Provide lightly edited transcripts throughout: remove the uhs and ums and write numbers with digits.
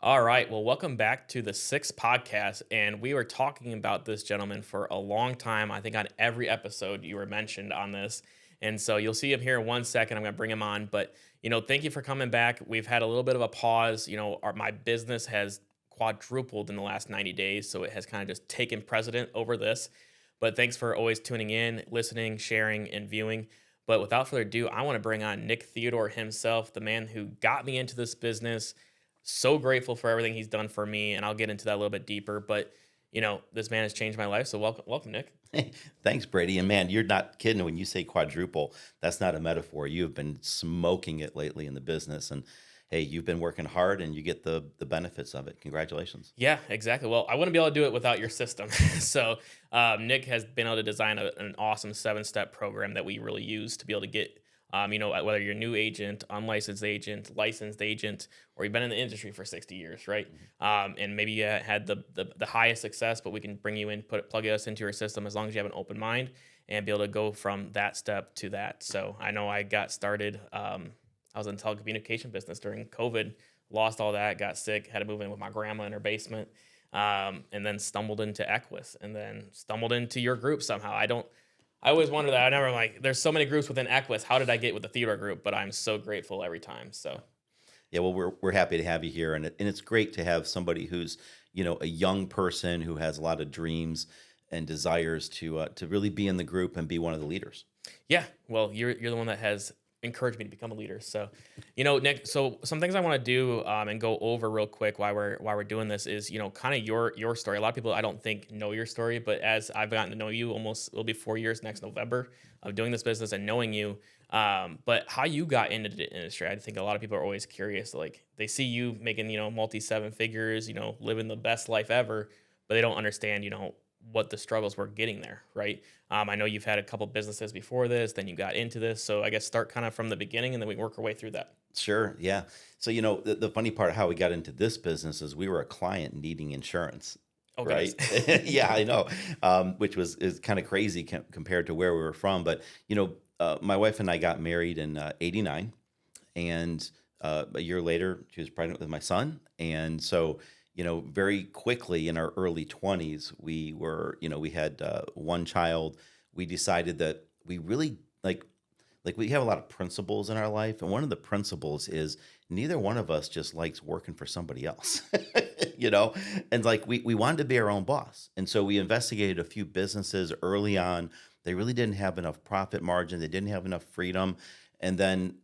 All right. Well, welcome back to the sixth podcast. And we were talking about this gentleman for a long time. I think on every episode you were mentioned on this. And so you'll see him here in 1 second. I'm going to bring him on. But, thank you for coming back. We've had a little bit of a pause. My business has quadrupled in the last 90 days. So it has kind of just taken precedent over this. But thanks for always tuning in, listening, sharing, and viewing. But without further ado, I want to bring on Nick Theodore himself, the man who got me into this business. So grateful for everything he's done for me, and I'll get into that a little bit deeper. But this man has changed my life. So welcome, Nick. Thanks, Brady. And man, you're not kidding when you say quadruple. That's not a metaphor. You have been smoking it lately in the business, and hey, you've been working hard, and you get the benefits of it. Congratulations. Yeah, exactly. Well, I wouldn't be able to do it without your system. So Nick has been able to design an awesome 7-step program that we really use to be able to get. Whether you're a new agent, unlicensed agent, licensed agent, or you've been in the industry for 60 years, right? And maybe you had the highest success, but we can bring you in, plug us into your system as long as you have an open mind and be able to go from that step to that. So I know I got started. I was in the telecommunication business during COVID, lost all that, got sick, had to move in with my grandma in her basement, and then stumbled into Equus, and then stumbled into your group somehow. I always wonder that. I never like. There's so many groups within Equus. How did I get with the Theodore group? But I'm so grateful every time. So Yeah, well, we're happy to have you here, and it's great to have somebody who's a young person who has a lot of dreams and desires to really be in the group and be one of the leaders. yeah, well, you're the one that has encouraged me to become a leader. So, Nick. So some things I want to do and go over real quick while we're doing this is kind of your story. A lot of people I don't think know your story, but as I've gotten to know you, almost it'll be 4 years next November of doing this business and knowing you. But how you got into the industry, I think a lot of people are always curious. Like they see you making multi seven figures, living the best life ever, but they don't understand what the struggles were getting there, right? I know you've had a couple businesses before this, then you got into this. So I guess start kind of from the beginning and then we work our way through that. Sure, yeah. So the funny part how we got into this business is we were a client needing insurance. Oh, goodness. Right? Yeah, I know. Which is kind of crazy compared to where we were from. But my wife and I got married in '89, and a year later, she was pregnant with my son. And so, very quickly in our early 20s, we had one child. We decided that we really like we have a lot of principles in our life, and one of the principles is neither one of us just likes working for somebody else. you know and like we wanted to be our own boss, and so we investigated a few businesses early on. They really didn't have enough profit margin, they didn't have enough freedom. And then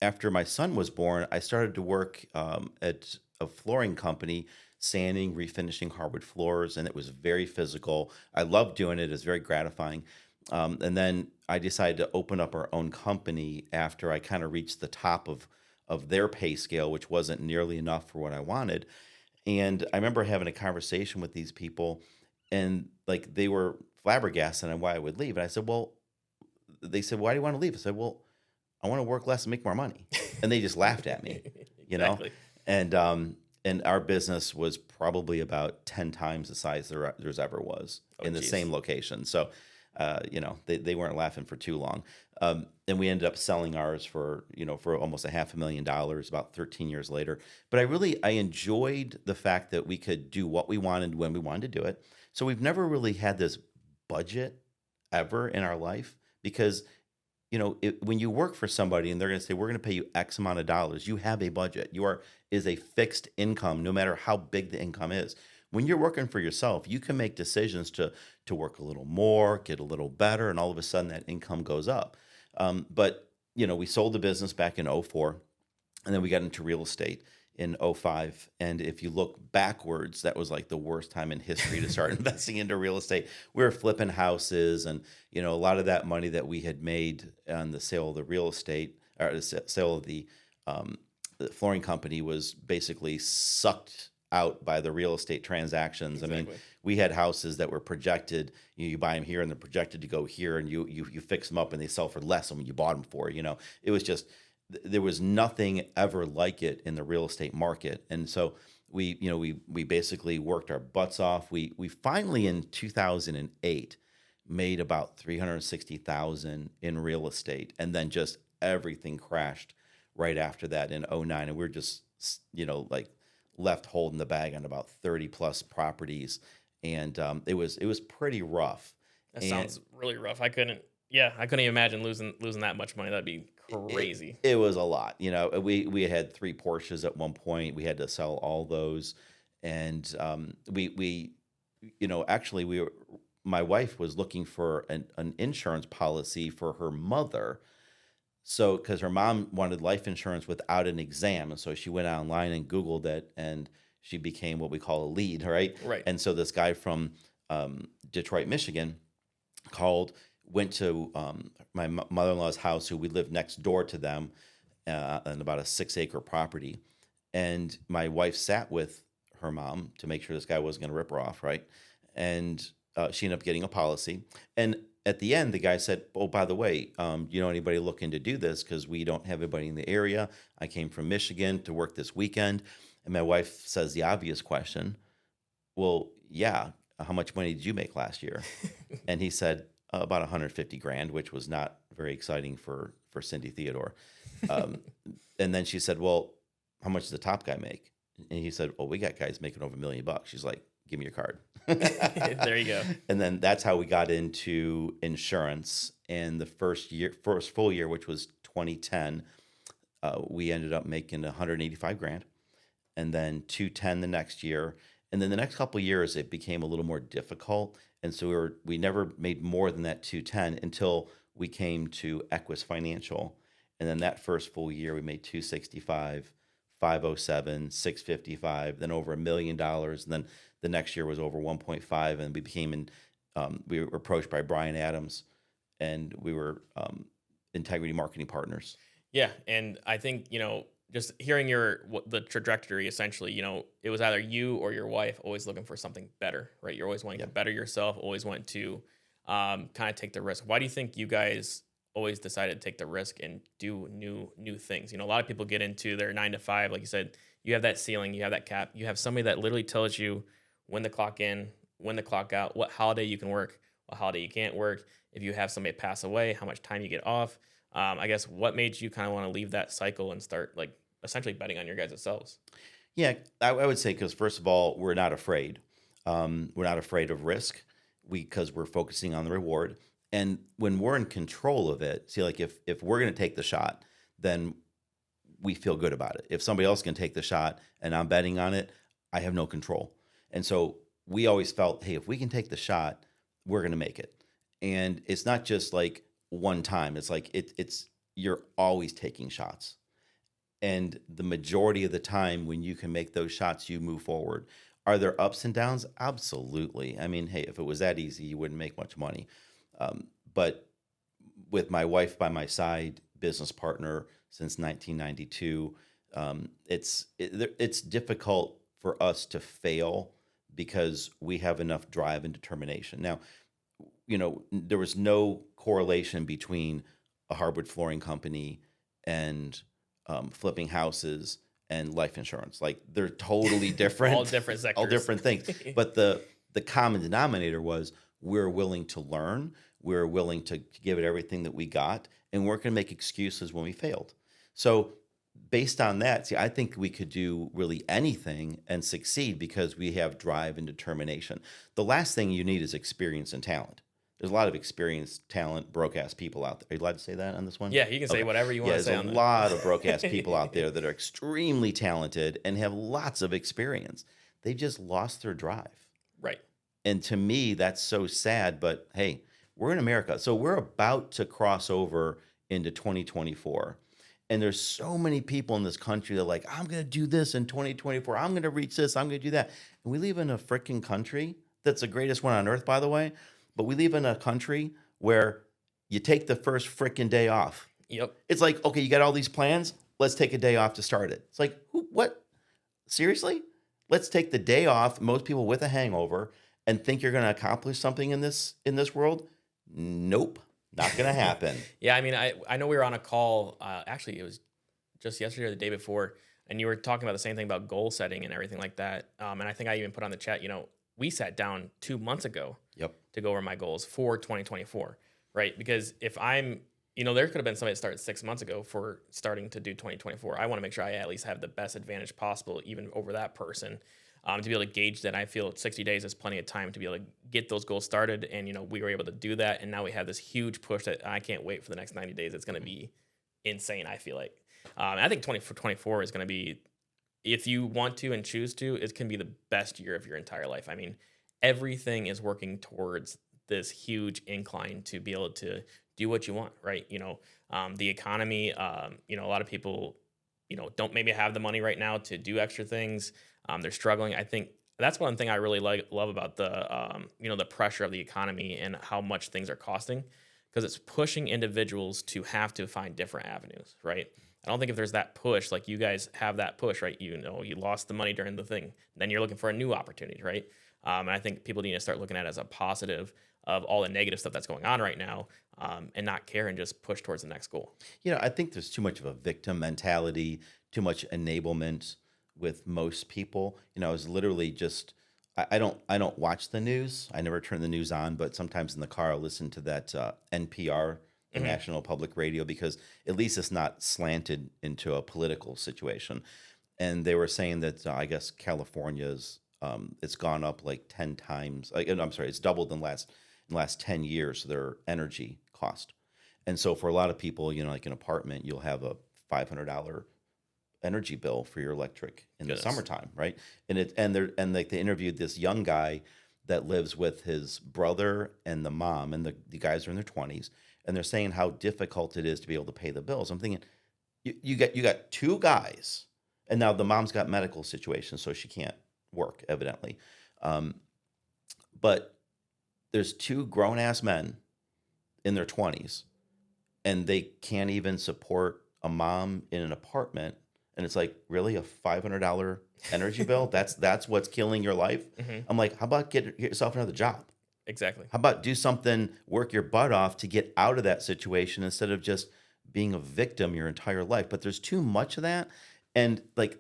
after my son was born, I started to work at a flooring company, sanding, refinishing hardwood floors, and it was very physical. I loved doing it. It's very gratifying. And then I decided to open up our own company after I kind of reached the top of their pay scale, which wasn't nearly enough for what I wanted. And I remember having a conversation with these people, and like they were flabbergasted on why I would leave. And I said, well, they said, why do you want to leave? I said, well, I want to work less and make more money. And they just laughed at me, you know? Exactly. And our business was probably about 10 times the size there's ever was Oh, in the geez. same location. So, they weren't laughing for too long. And we ended up selling ours for almost $500,000 about 13 years later. But I enjoyed the fact that we could do what we wanted when we wanted to do it. So we've never really had this budget ever in our life because when you work for somebody and they're going to say, we're going to pay you X amount of dollars, you have a budget. Is a fixed income, no matter how big the income is. When you're working for yourself, you can make decisions to work a little more, get a little better, and all of a sudden that income goes up. But we sold the business back in '04, and then we got into real estate in '05. And if you look backwards, that was like the worst time in history to start investing into real estate. We were flipping houses, and a lot of that money that we had made on the sale of the real estate, or the sale of the flooring company, was basically sucked out by the real estate transactions. I mean, Exactly. we had houses that were projected. You buy them here, and they're projected to go here, and you fix them up, and they sell for less than what you bought them for. It was just there was nothing ever like it in the real estate market. And so we basically worked our butts off. We finally in 2008 made about 360,000 in real estate, and then just everything crashed right after that in '09, and we are just like left holding the bag on about 30 plus properties, and it was pretty rough. That And sounds really rough. I couldn't even imagine losing that much money. That'd be it crazy. it was a lot. We had three Porsches at one point. We had to sell all those, and actually my wife was looking for an insurance policy for her mother. So, because her mom wanted life insurance without an exam, and so she went online and Googled it, and she became what we call a lead, right? Right. And so this guy from Detroit, Michigan, called, went to my mother-in-law's house, who we lived next door to them, on about a 6-acre property, and my wife sat with her mom to make sure this guy wasn't going to rip her off, right? And she ended up getting a policy, and at the end, the guy said, "Oh, by the way, do you know anybody looking to do this? Because we don't have anybody in the area. I came from Michigan to work this weekend." And my wife says the obvious question, "Well, yeah, how much money did you make last year?" And he said, "About 150 grand," which was not very exciting for Cindy Theodore. Um, and then she said, "Well, how much does the top guy make?" And he said, "Well, we got guys making over $1 million." She's like, "Give me your card." There you go. And then that's how we got into insurance. And the first full year, which was 2010, we ended up making 185 grand, and then 210 the next year. And then the next couple of years, it became a little more difficult. And so we never made more than that 210 until we came to Equus Financial. And then that first full year, we made 265, 507, 655, then over $1 million. And then the next year was over 1.5, and we were approached by Brian Adams, and we were integrity marketing partners. Yeah, and I think just hearing the trajectory, essentially, it was either you or your wife always looking for something better, right? You're always wanting to better yourself, always want to kind of take the risk. Why do you think you guys always decided to take the risk and do new things? A lot of people get into their 9 to 5, like you said. You have that ceiling, you have that cap, you have somebody that literally tells you when the clock in, when the clock out, what holiday you can work, what holiday you can't work. If you have somebody pass away, how much time you get off. I guess what made you kind of want to leave that cycle and start like essentially betting on your guys' selves? Yeah, I would say, because first of all, we're not afraid. We're not afraid of risk, because we're focusing on the reward. And when we're in control of it, see, like if we're going to take the shot, then we feel good about it. If somebody else can take the shot and I'm betting on it, I have no control. And so we always felt, hey, if we can take the shot, we're going to make it. And it's not just like one time. It's like you're always taking shots. And the majority of the time when you can make those shots, you move forward. Are there ups and downs? Absolutely. I mean, hey, if it was that easy, you wouldn't make much money. But with my wife by my side, business partner since 1992, it's difficult for us to fail because we have enough drive and determination. Now, there was no correlation between a hardwood flooring company and flipping houses and life insurance. Like, they're totally different. All different sectors. All different things. But the common denominator was, we're willing to learn. We're willing to give it everything that we got, and we're going to make excuses when we failed. So based on that, see, I think we could do really anything and succeed because we have drive and determination. The last thing you need is experience and talent. There's a lot of experienced, talent, broke-ass people out there. Are you allowed to say that on this one? Yeah, you can say whatever you want to say on that. There's a lot of broke-ass people out there that are extremely talented and have lots of experience. They just lost their drive. Right. And to me, that's so sad. But hey, we're in America. So we're about to cross over into 2024. And there's so many people in this country that are like, I'm going to do this in 2024. I'm going to reach this. I'm going to do that. And we live in a freaking country that's the greatest one on earth, by the way. But we live in a country where you take the first freaking day off. Yep. It's like, okay, you got all these plans. Let's take a day off to start it. It's like, what? Seriously? Let's take the day off. Most people with a hangover and think you're going to accomplish something in this world. Nope. Not going to happen. Yeah, I mean, I know we were on a call. Actually, it was just yesterday or the day before, and you were talking about the same thing about goal setting and everything like that. And I think I even put on the chat, we sat down 2 months ago Yep. to go over my goals for 2024, right? Because if I'm there could have been somebody that started 6 months ago for starting to do 2024. I want to make sure I at least have the best advantage possible, even over that person, to be able to gauge that. I feel 60 days is plenty of time to be able to get those goals started. And, we were able to do that. And now we have this huge push that I can't wait for the next 90 days. It's going to be insane, I feel like. I think 2024 is going to be, if you want to and choose to, it can be the best year of your entire life. I mean, everything is working towards this huge incline to be able to do what you want, right? The economy, a lot of people, don't maybe have the money right now to do extra things. They're struggling. I think that's one thing I really love about the pressure of the economy and how much things are costing, because it's pushing individuals to have to find different avenues, right? I don't think if there's that push, like you guys have that push, right? You lost the money during the thing, then you're looking for a new opportunity, right? And I think people need to start looking at it as a positive of all the negative stuff that's going on right now, and not care and just push towards the next goal. I think there's too much of a victim mentality, too much enablement with most people. I was literally just I don't watch the news. I never turn the news on, but sometimes in the car I'll listen to that NPR, the Mhm. National Public Radio, because at least it's not slanted into a political situation. And they were saying that I guess California's it's gone up like 10 times. I'm sorry, it's doubled in the last 10 years their energy cost. And so for a lot of people, like an apartment, you'll have a $500 energy bill for your electric in the Goodness. summertime, right? And like they interviewed this young guy that lives with his brother and the mom, and the guys are in their 20s, and they're saying how difficult it is to be able to pay the bills. I'm thinking, you got two guys, and now the mom's got medical situations, so she can't work evidently, um, but there's two grown ass men in their 20s, and they can't even support a mom in an apartment. And it's like, really, a $500 energy bill? That's what's killing your life? Hmm. I'm like, how about get yourself another job? Exactly. How about do something, work your butt off to get out of that situation instead of just being a victim your entire life? But there's too much of that. And like,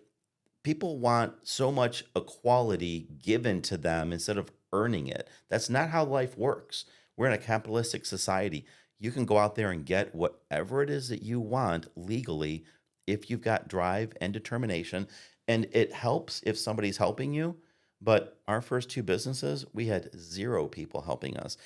people want so much equality given to them instead of earning it. That's not how life works. We're in a capitalistic society. You can go out there and get whatever it is that you want legally if you've got drive and determination. And it helps if somebody's helping you. But our first two businesses, we had zero people helping us.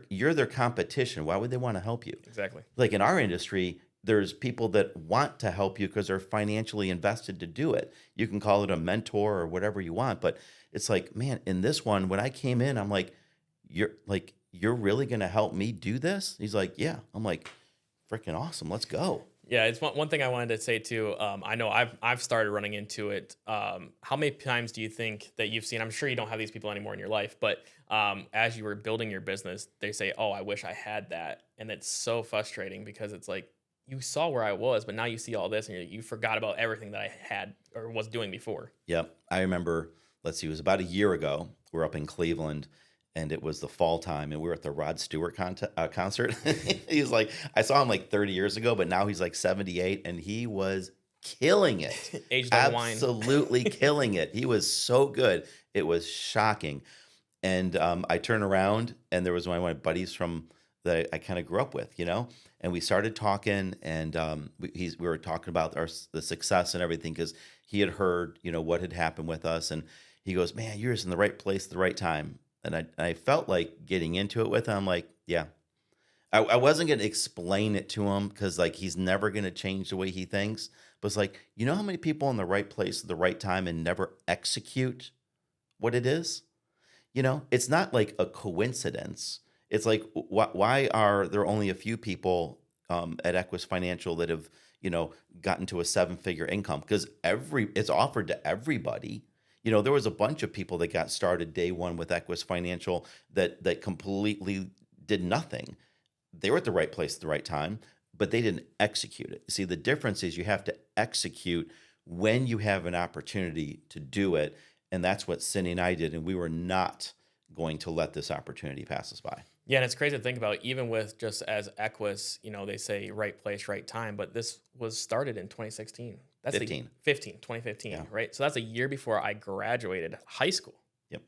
You're their competition. Why would they want to help you? Exactly. Like in our industry, there's people that want to help you because they're financially invested to do it. You can call it a mentor or whatever you want, but it's like, man, in this one, when I came in, I'm like, you're really going to help me do this? He's like, yeah. I'm like, freaking awesome. Let's go. Yeah, it's one thing I wanted to say too. I know I've started running into it. How many times do you think that you've seen? I'm sure you don't have these people anymore in your life, but as you were building your business, they say, "Oh, I wish I had that," and it's so frustrating because it's like you saw where I was, but now you see all this, and you forgot about everything that I had or was doing before. Yep. I remember, let's see, it was about a year ago. We're up in Cleveland and it was the fall time and we were at the Rod Stewart concert. He's like, I saw him like 30 years ago, but now he's like 78 and he was killing it. Aged like wine. Absolutely killing it. He was so good. It was shocking. And I turned around and there was one of my buddies from that I kind of grew up with, and we started talking and we were talking about the success and everything because he had heard, what had happened with us. And he goes, man, you're just in the right place at the right time. And I felt like getting into it with him. I'm like, yeah, I wasn't going to explain it to him because like he's never going to change the way he thinks. But it's like, you know how many people in the right place at the right time and never execute what it is? It's not like a coincidence. It's like, why are there only a few people at Equus Financial that have, gotten to a seven-figure income? Because it's offered to everybody. There was a bunch of people that got started day one with Equus Financial that completely did nothing. They were at the right place at the right time, but they didn't execute it. See, the difference is you have to execute when you have an opportunity to do it. And that's what Cindy and I did. And we were not going to let this opportunity pass us by. Yeah, and it's crazy to think about, even with just as Equus, they say right place, right time, but this was started in 2016. That's 15. 2015, Yeah. right? So that's a year before I graduated high school. Yep.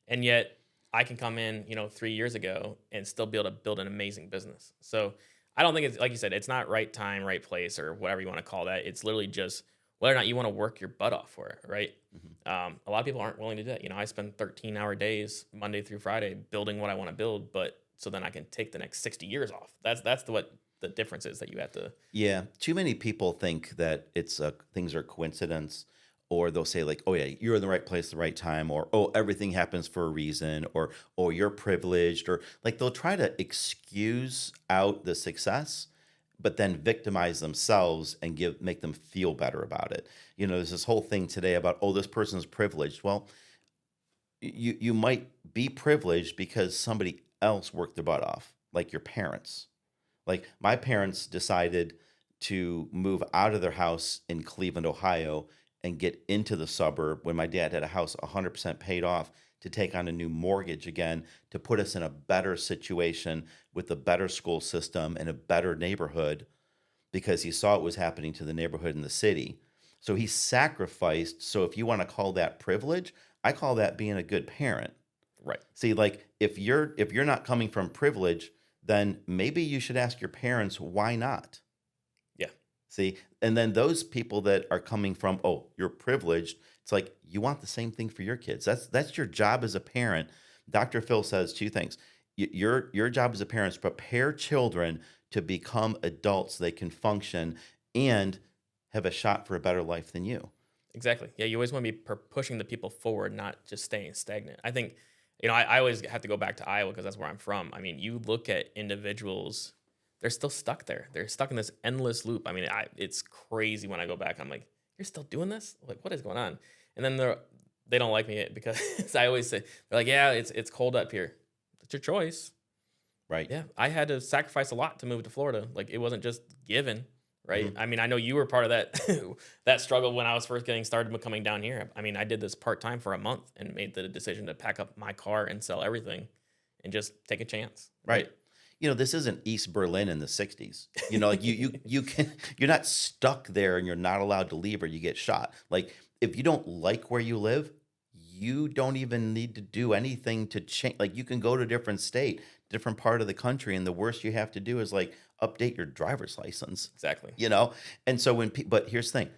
And yet I can come in, 3 years ago and still be able to build an amazing business. So I don't think it's like you said, it's not right time, right place, or whatever you want to call that. It's literally just whether or not you want to work your butt off for it, right? Mhm. A lot of people aren't willing to do that. I spend 13-hour days Monday through Friday building what I want to build, but so then I can take the next 60 years off. What the difference is that you have to. Yeah, too many people think that it's things are coincidence, or they'll say like, "Oh yeah, you're in the right place at the right time," or "Oh, everything happens for a reason," or "Oh, you're privileged," or like they'll try to excuse out the success, but then victimize themselves and make them feel better about it. There's this whole thing today about, "Oh, this person's privileged." Well, you might be privileged because somebody else worked their butt off, like your parents. Like my parents decided to move out of their house in Cleveland, Ohio, and get into the suburb when my dad had a house 100% paid off to take on a new mortgage again to put us in a better situation with a better school system and a better neighborhood because he saw it was happening to the neighborhood in the city. So he sacrificed. So if you want to call that privilege, I call that being a good parent. Right. See, like if you're not coming from privilege, then maybe you should ask your parents why not. Yeah. See, and then those people that are coming from, oh, you're privileged. It's like you want the same thing for your kids. That's your job as a parent. Dr. Phil says two things. Your job as a parent is prepare children to become adults so they can function and have a shot for a better life than you. Exactly. Yeah, you always want to be pushing the people forward, not just staying stagnant. I think, I always have to go back to Iowa because that's where I'm from. I mean, you look at individuals, they're still stuck there. They're stuck in this endless loop. I mean, it's crazy when I go back. I'm like, you're still doing this? Like, what is going on? And then they don't like me because I always say, they're like, yeah, it's cold up here. It's your choice. Right. Yeah, I had to sacrifice a lot to move to Florida. Like, it wasn't just given, right? Mhm. I mean, I know you were part of that that struggle when I was first getting started coming down here. I mean, I did this part time for a month and made the decision to pack up my car and sell everything and just take a chance, Right. right? This isn't East Berlin in the 60s. Like you're not stuck there and you're not allowed to leave or you get shot. Like if you don't like where you live, you don't even need to do anything to change. Like you can go to a different state, different part of the country, and the worst you have to do is like update your driver's license. Exactly. You know? And so but here's the thing.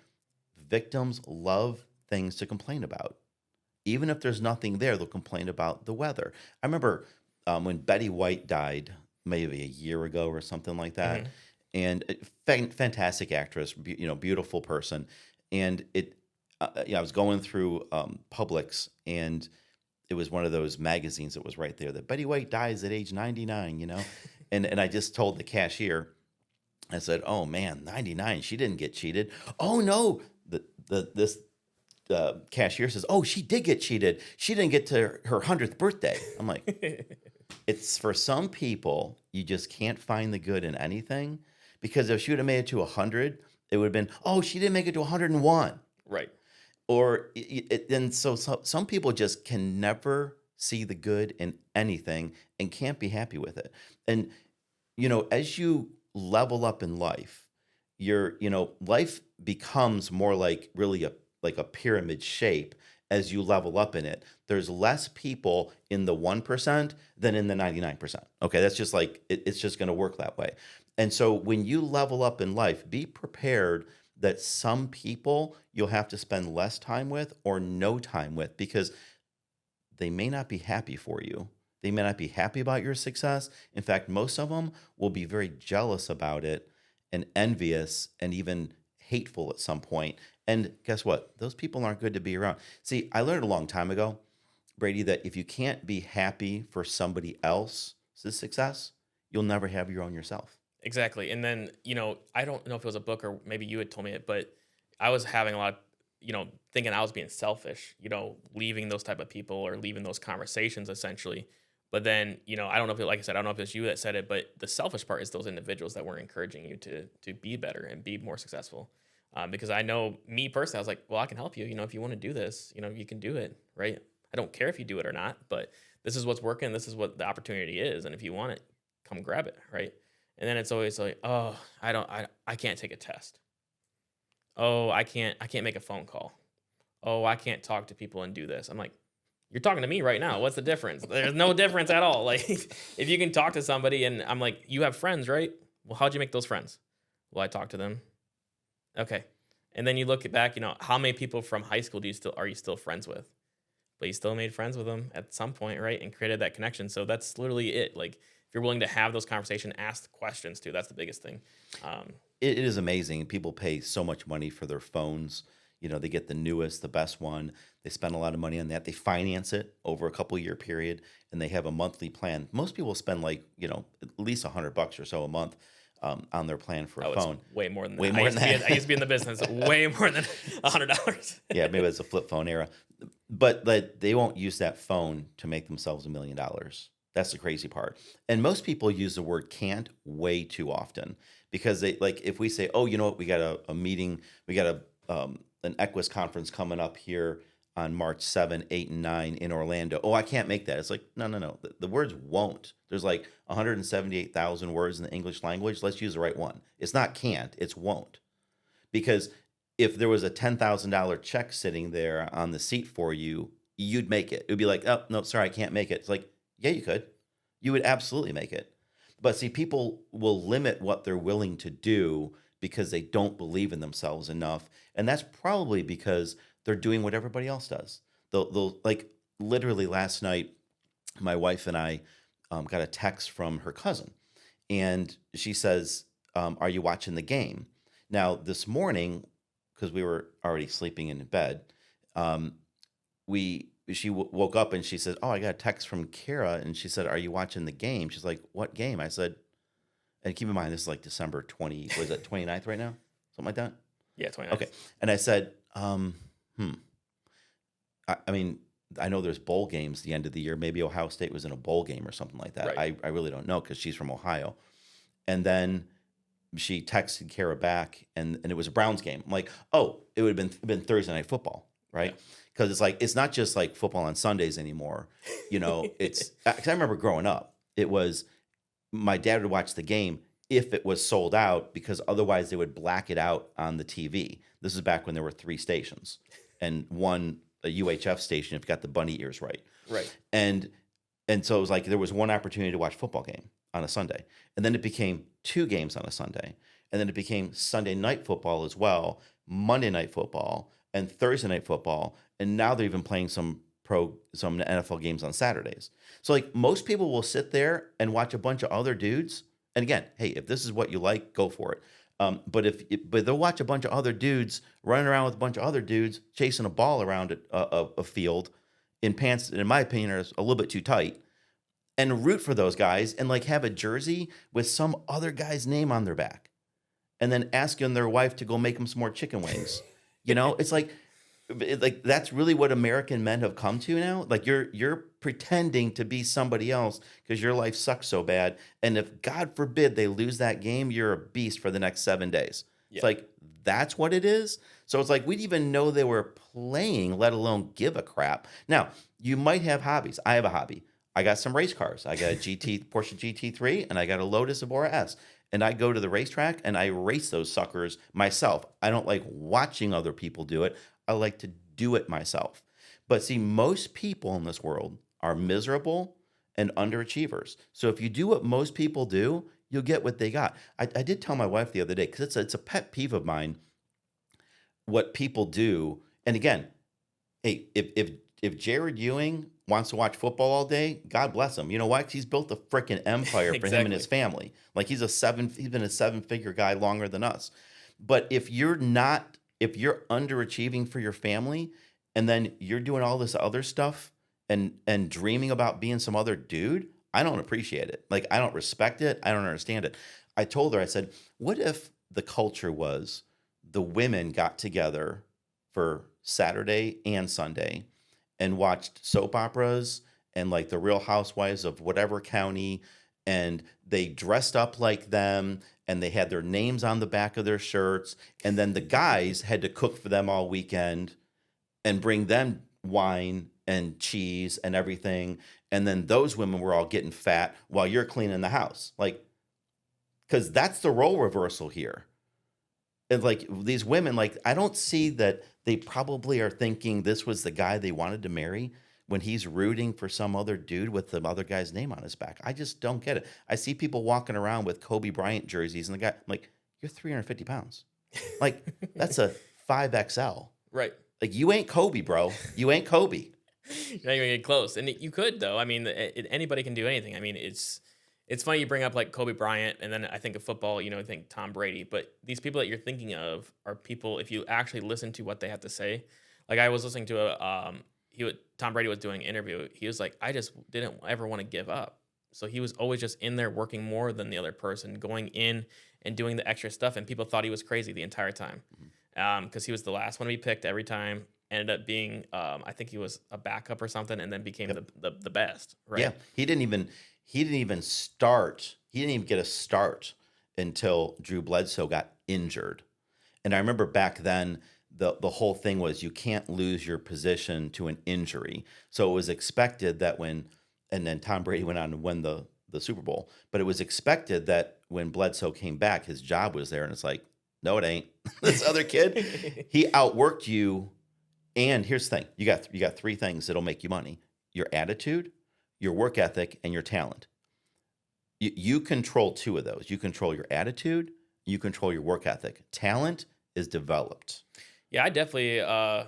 Victims love things to complain about. Even if there's nothing there, they'll complain about the weather. I remember when Betty White died, maybe a year ago or something like that, Hmm. and fantastic actress, beautiful person. And I was going through Publix, and it was one of those magazines that was right there that Betty White dies at age 99. And I just told the cashier, I said, "Oh man, 99, she didn't get cheated." "Oh no." This cashier says, "Oh, she did get cheated. She didn't get to her 100th birthday." I'm like, it's for some people, you just can't find the good in anything because if she would have made it to 100, it would have been, "Oh, she didn't make it to 101." Right. Or then so some people just can never see the good in anything and can't be happy with it. And as you level up in life, life becomes more like really a pyramid shape as you level up in it. There's less people in the 1% than in the 99%. Okay, that's just like it's just going to work that way. And so when you level up in life, be prepared that some people you'll have to spend less time with or no time with because they may not be happy for you. They may not be happy about your success. In fact, most of them will be very jealous about it and envious and even hateful at some point. And guess what? Those people aren't good to be around. See, I learned a long time ago, Brady, that if you can't be happy for somebody else's success, you'll never have your own yourself. Exactly. And then, I don't know if it was a book or maybe you had told me it, but I was having a lot of, thinking I was being selfish, leaving those type of people or leaving those conversations essentially. But then, I don't know if like I said, I don't know if it's you that said it, but the selfish part is those individuals that were encouraging you to be better and be more successful. Because I know me personally, I was like, well, I can help you. If you want to do this, you can do it, right? I don't care if you do it or not, but this is what's working. This is what the opportunity is. And if you want it, come grab it, right? And then it's always like, oh, I can't take a test. Oh, I can't make a phone call. Oh, I can't talk to people and do this. I'm like, you're talking to me right now. What's the difference? There's no difference at all. Like, if you can talk to somebody and I'm like, you have friends, right? Well, how'd you make those friends? Well, I talked to them. Okay. And then you look back, how many people from high school are you still friends with? But you still made friends with them at some point, right? And created that connection. So that's literally it. Like if you're willing to have those conversations, ask questions too. That's the biggest thing. Um, It is amazing. People pay so much money for their phones. They get the newest, the best one. They spend a lot of money on that. They finance it over a couple year period, and they have a monthly plan. Most people spend like at least $100 or so a month on their plan for a oh, phone. it's way more than that. Way more than that. I used to be in the business way more than $100. Yeah, maybe it's a flip phone era, but they won't use that phone to make themselves $1 million. That's the crazy part. And most people use the word can't way too often because they like if we say, oh, you know what, we got a meeting, we got an Equus conference coming up here on March 7, 8, and 9 in Orlando. Oh, I can't make that. It's like, no, no, no. The words won't. There's like 178,000 words in the English language. Let's use the right one. It's not can't, it's won't. Because if there was a $10,000 check sitting there on the seat for you, you'd make it. It would be like, oh, no, sorry, I can't make it. It's like, yeah, you could. You would absolutely make it. But see, people will limit what they're willing to do because they don't believe in themselves enough. And that's probably because they're doing what everybody else does. They'll like literally last night, my wife and I got a text from her cousin. And she says, are you watching the game? Now, this morning, because we were already sleeping in bed, she woke up and she said, oh, I got a text from Kara. And she said, are you watching the game? She's like, what game? I said, and keep in mind, this is like December 20, was it 29th right now? Something like that? Yeah, 29th. Okay. And I said, I mean, I know there's bowl games the end of the year. Maybe Ohio State was in a bowl game or something like that. Right. I really don't know because she's from Ohio. And then she texted Kara back, and it was a Browns game. I'm like, oh, it would have been Thursday night football, right? Because it's like it's not just like football on Sundays anymore. It's because I remember growing up, it was my dad would watch the game if it was sold out because otherwise they would black it out on the TV. This is back when there were 3 stations and one a UHF station if you got the bunny ears right. Right. And so it was like there was one opportunity to watch a football game on a Sunday. And then it became 2 games on a Sunday. And then it became Sunday night football as well, Monday night football, and Thursday night football. And now they're even playing some NFL games on Saturdays. So like most people will sit there and watch a bunch of other dudes. And again, hey, if this is what you like, go for it. But they'll watch a bunch of other dudes running around with a bunch of other dudes chasing a ball around a field in pants that, in my opinion, are a little bit too tight, and root for those guys and like have a jersey with some other guy's name on their back, and then asking their wife to go make them some more chicken wings. It's like that's really what American men have come to now. Like you're pretending to be somebody else because your life sucks so bad. And if God forbid they lose that game, you're a beast for the next 7 days. Yeah. It's like, that's what it is. So it's like, we didn't even know they were playing, let alone give a crap. Now you might have hobbies. I have a hobby. I got some race cars. I got a Porsche GT3 and I got a Lotus Evora S. And I go to the racetrack and I race those suckers myself. I don't like watching other people do it. I like to do it myself. But see, most people in this world are miserable and underachievers. So if you do what most people do, you'll get what they got. I did tell my wife the other day, because it's a pet peeve of mine, what people do. And again, hey, if Jared Ewing wants to watch football all day, God bless him. You know why? 'Cause he's built a freaking empire for him and his family. Like he's been a 7-figure guy longer than us. But if you're underachieving for your family and then you're doing all this other stuff and dreaming about being some other dude, I don't appreciate it. Like I don't respect it. I don't understand it. I told her, I said, what if the culture was the women got together for Saturday and Sunday and watched soap operas and like the Real Housewives of whatever county, and they dressed up like them and they had their names on the back of their shirts, and then the guys had to cook for them all weekend and bring them wine and cheese and everything, and then those women were all getting fat while you're cleaning the house. Like, because that's the role reversal here. And like these women, like I don't see that they probably are thinking this was the guy they wanted to marry, when he's rooting for some other dude with the other guy's name on his back. I just don't get it. I see people walking around with Kobe Bryant jerseys, and the guy, I'm like, you're 350 pounds. Like, that's a 5XL. Right. Like, you ain't Kobe, bro. You ain't Kobe. You're not even getting close. And you could, though. I mean, anybody can do anything. I mean, it's funny you bring up like Kobe Bryant, and then I think of football, I think Tom Brady. But these people that you're thinking of are people, if you actually listen to what they have to say. Like, I was listening to Tom Brady was doing an interview. He was like, I just didn't ever want to give up. So he was always just in there working more than the other person, going in and doing the extra stuff. And people thought he was crazy the entire time because he was the last one to be picked every time. Ended up being, I think he was a backup or something, and then became the best. Right? Yeah, he didn't even start. He didn't even get a start until Drew Bledsoe got injured. And I remember back then, the whole thing was you can't lose your position to an injury. So it was expected that and then Tom Brady went on to win the Super Bowl, but it was expected that when Bledsoe came back, his job was there. And it's like, no, it ain't. This other kid, he outworked you. And here's the thing, you got three things that'll make you money: your attitude, your work ethic, and your talent. You control two of those. You control your attitude, you control your work ethic. Talent is developed. Yeah, I definitely, I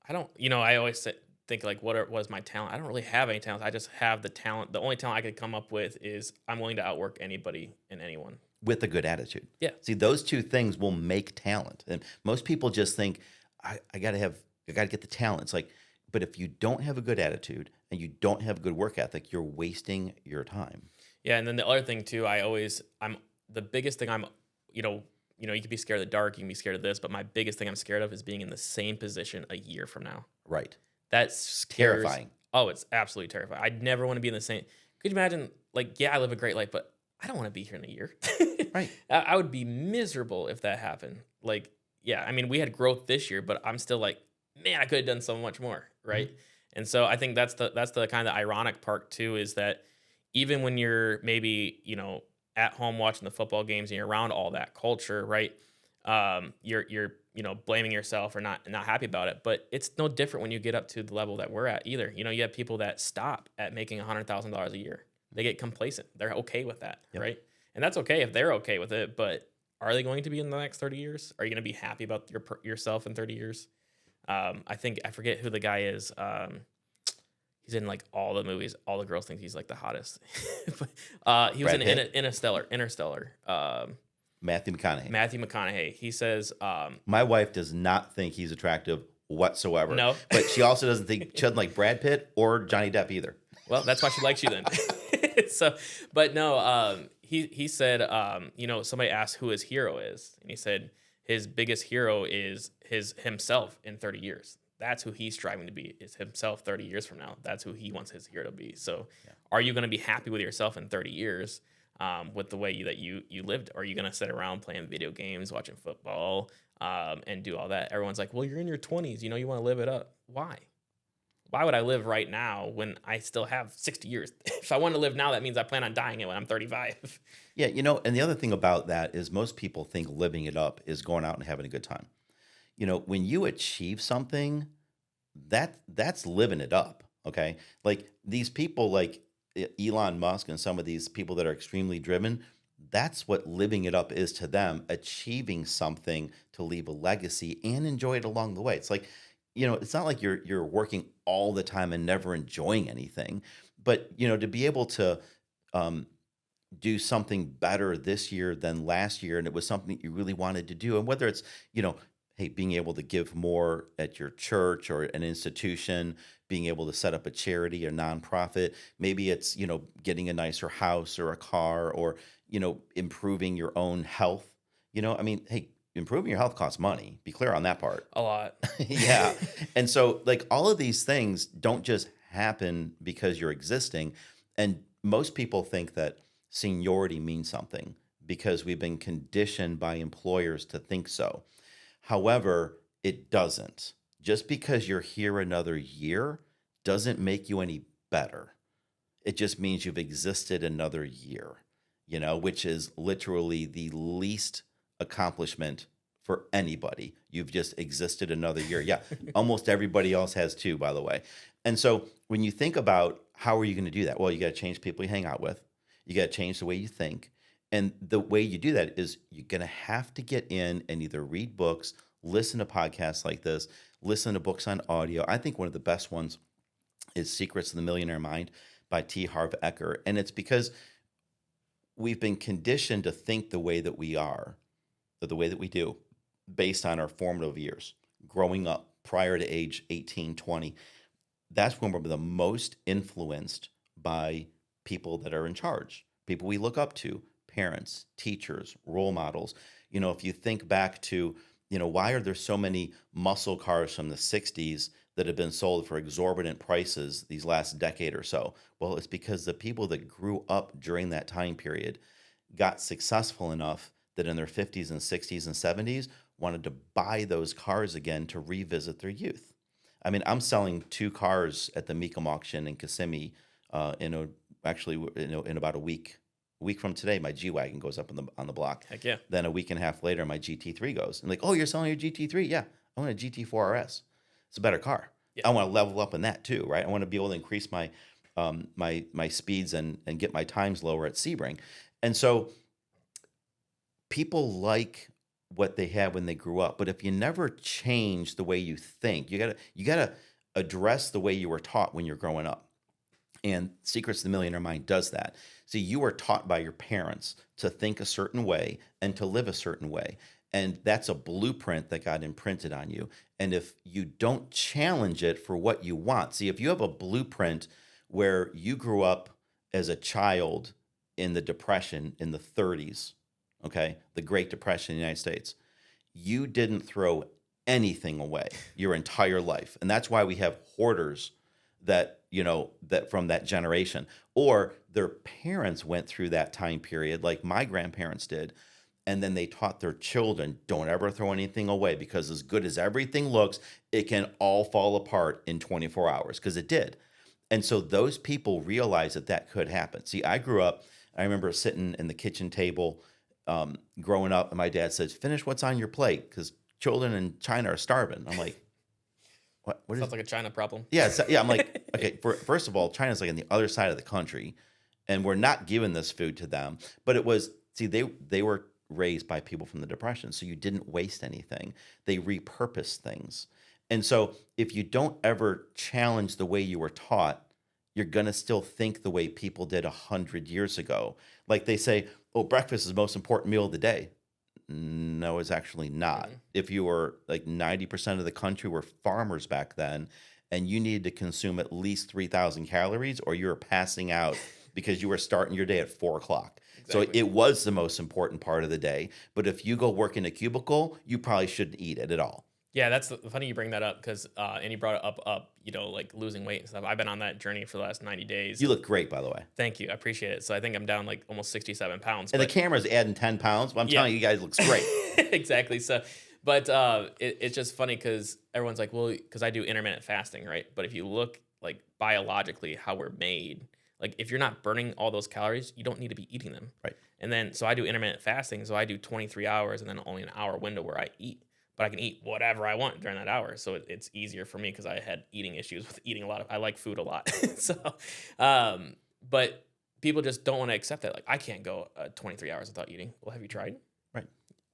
don't, I always think like, what was my talent? I don't really have any talent. I just have the talent. The only talent I could come up with is I'm willing to outwork anybody and anyone. With a good attitude. Yeah. See, those two things will make talent. And most people just think, I got to get the talent. It's like, but if you don't have a good attitude and you don't have good work ethic, you're wasting your time. Yeah. And then the other thing too, the biggest thing you can be scared of the dark, you can be scared of this, but my biggest thing I'm scared of is being in the same position a year from now. Right. That's terrifying. Oh, it's absolutely terrifying. I'd never want to be in the same. Could you imagine, like, yeah, I live a great life, but I don't want to be here in a year. Right. I would be miserable if that happened. Like, yeah, I mean, we had growth this year, but I'm still like, man, I could have done so much more. Right. Mm-hmm. And so I think that's the kind of the ironic part too, is that even when you're maybe, at home watching the football games and you're around all that culture, right? You're blaming yourself or not happy about it, but it's no different when you get up to the level that we're at either. You have people that stop at making $100,000 a year. They get complacent. They're okay with that, yep. Right? And that's okay if they're okay with it, but are they going to be in the next 30 years? Are you going to be happy about yourself in 30 years? I forget who the guy is. He's in like all the movies. All the girls think he's like the hottest. He was in Interstellar. Matthew McConaughey. He says, my wife does not think he's attractive whatsoever. No. But she also doesn't think she doesn't like Brad Pitt or Johnny Depp either. Well, that's why she likes you then. He said, somebody asked who his hero is. And he said his biggest hero is himself in 30 years. That's who he's striving to be, is himself 30 years from now. That's who he wants his hero to be. So Are you going to be happy with yourself in 30 years with the way that you lived? Or are you going to sit around playing video games, watching football, and do all that? Everyone's like, well, you're in your 20s. You want to live it up. Why? Why would I live right now when I still have 60 years? If I want to live now, that means I plan on dying it when I'm 35. Yeah, and the other thing about that is most people think living it up is going out and having a good time. When you achieve something, that's living it up, okay? Like these people like Elon Musk and some of these people that are extremely driven, that's what living it up is to them, achieving something to leave a legacy and enjoy it along the way. It's like, it's not like you're working all the time and never enjoying anything, but, to be able to do something better this year than last year, and it was something that you really wanted to do, and whether it's, hey, being able to give more at your church or an institution, being able to set up a charity or nonprofit. Maybe it's, getting a nicer house or a car or, improving your own health. Hey, improving your health costs money. Be clear on that part. A lot. Yeah. And so like all of these things don't just happen because you're existing. And most people think that seniority means something because we've been conditioned by employers to think so. However, it doesn't. Just because you're here another year doesn't make you any better. It just means you've existed another year, which is literally the least accomplishment for anybody. You've just existed another year. Yeah, almost everybody else has too, by the way. And so when you think about how are you going to do that? Well, you got to change people you hang out with. You got to change the way you think. And the way you do that is you're going to have to get in and either read books, listen to podcasts like this, listen to books on audio. I think one of the best ones is Secrets of the Millionaire Mind by T. Harv Eker. And it's because we've been conditioned to think the way that we are, or the way that we do, based on our formative years, growing up prior to age 18, 20. That's when we're the most influenced by people that are in charge, people we look up to, parents, teachers, role models. If you think back to, why are there so many muscle cars from the 60s that have been sold for exorbitant prices these last decade or so? Well, it's because the people that grew up during that time period got successful enough that in their 50s and 60s and 70s wanted to buy those cars again to revisit their youth. I mean, I'm selling 2 cars at the Mecum auction in Kissimmee in about a week. A week from today, my G-Wagon goes up on the block. Heck yeah. Then a week and a half later, my GT3 goes. And like, oh, you're selling your GT3? Yeah, I want a GT4 RS. It's a better car. Yeah. I want to level up in that too, right? I want to be able to increase my my speeds and get my times lower at Sebring. And so people like what they had when they grew up. But if you never change the way you think, you gotta address the way you were taught when you're growing up. And Secrets of the Millionaire Mind does that. See, you were taught by your parents to think a certain way and to live a certain way. And that's a blueprint that got imprinted on you. And if you don't challenge it for what you want, see, if you have a blueprint where you grew up as a child in the Depression in the 30s, okay, the Great Depression in the United States, you didn't throw anything away your entire life. And that's why we have hoarders that from that generation, or their parents went through that time period like my grandparents did, and then they taught their children, don't ever throw anything away, because as good as everything looks, it can all fall apart in 24 hours, because it did. And so those people realized that could happen. See, I grew up, I remember sitting in the kitchen table growing up, and my dad says, finish what's on your plate, because children in China are starving. I'm like, what Sounds like a China problem. Yeah, yeah. I'm like, okay. First of all, China's like on the other side of the country, and we're not giving this food to them. But it was, see, they were raised by people from the Depression, so you didn't waste anything. They repurposed things, and so if you don't ever challenge the way you were taught, you're gonna still think the way people did 100 years ago. Like they say, oh, breakfast is the most important meal of the day. No, it's actually not. Mhm. If you were like 90% of the country were farmers back then, and you needed to consume at least 3,000 calories, or you were passing out because you were starting your day at 4 o'clock. So Exactly. it was the most important part of the day. But if you go work in a cubicle, you probably shouldn't eat it at all. Yeah, that's funny you bring that up because, and you brought it up, like losing weight and stuff. I've been on that journey for the last 90 days. You look great, by the way. Thank you. I appreciate it. So I think I'm down like almost 67 pounds. And the But camera's adding 10 pounds. But I'm yeah, telling you, guys looks great. exactly. So, but it's just funny because everyone's like, well, because I do intermittent fasting, right? But if you look like biologically how we're made, like if you're not burning all those calories, you don't need to be eating them. Right. And then, so I do intermittent fasting. So I do 23 hours and then only an hour window where I eat. But I can eat whatever I want during that hour. So it's easier for me because I had eating issues with eating a lot I like food a lot. So, but people just don't want to accept that. Like, I can't go 23 hours without eating. Well, have you tried? Right.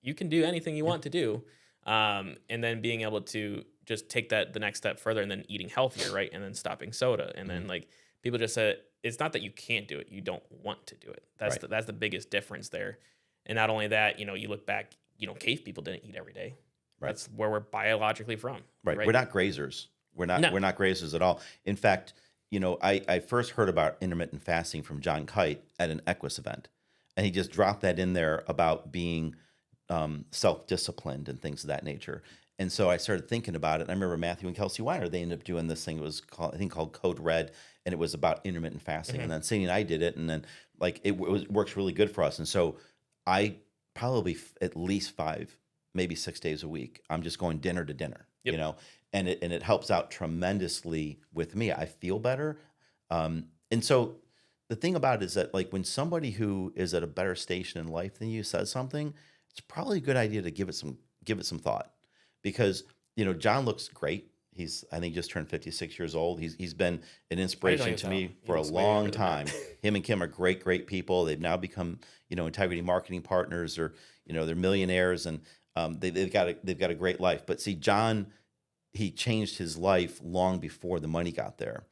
You can do anything you want to do. And then being able to just take that the next step further and then eating healthier, right? And then stopping soda. And then like people just said, it's not that you can't do it. You don't want to do it. That's Right. that's the biggest difference there. And not only that, you look back, cave people didn't eat every day. Right. That's where we're biologically from. Right. We're not grazers. We're not No. we're not grazers at all. In fact, I first heard about intermittent fasting from John Kite at an Equus event. And he just dropped that in there about being self-disciplined and things of that nature. And so I started thinking about it. And I remember Matthew and Kelsey Weiner, they ended up doing this thing. It was called Code Red, and it was about intermittent fasting. Mhm. And then Cindy and I did it, and then like works really good for us. And so I probably at least 5, maybe 6 days a week, I'm just going dinner to dinner, Yep. and it helps out tremendously with me. I feel better. And so the thing about it is that like when somebody who is at a better station in life than you says something, it's probably a good idea to give it give it some thought because, John looks great. I think just turned 56 years old. He's been an I don't inspiration even to tell. me He for a looks way younger long than that. time. Him and Kim are great people. They've now become, integrity marketing partners, or, they're millionaires, and they've got a great life. But see, John, he changed his life long before the money got there.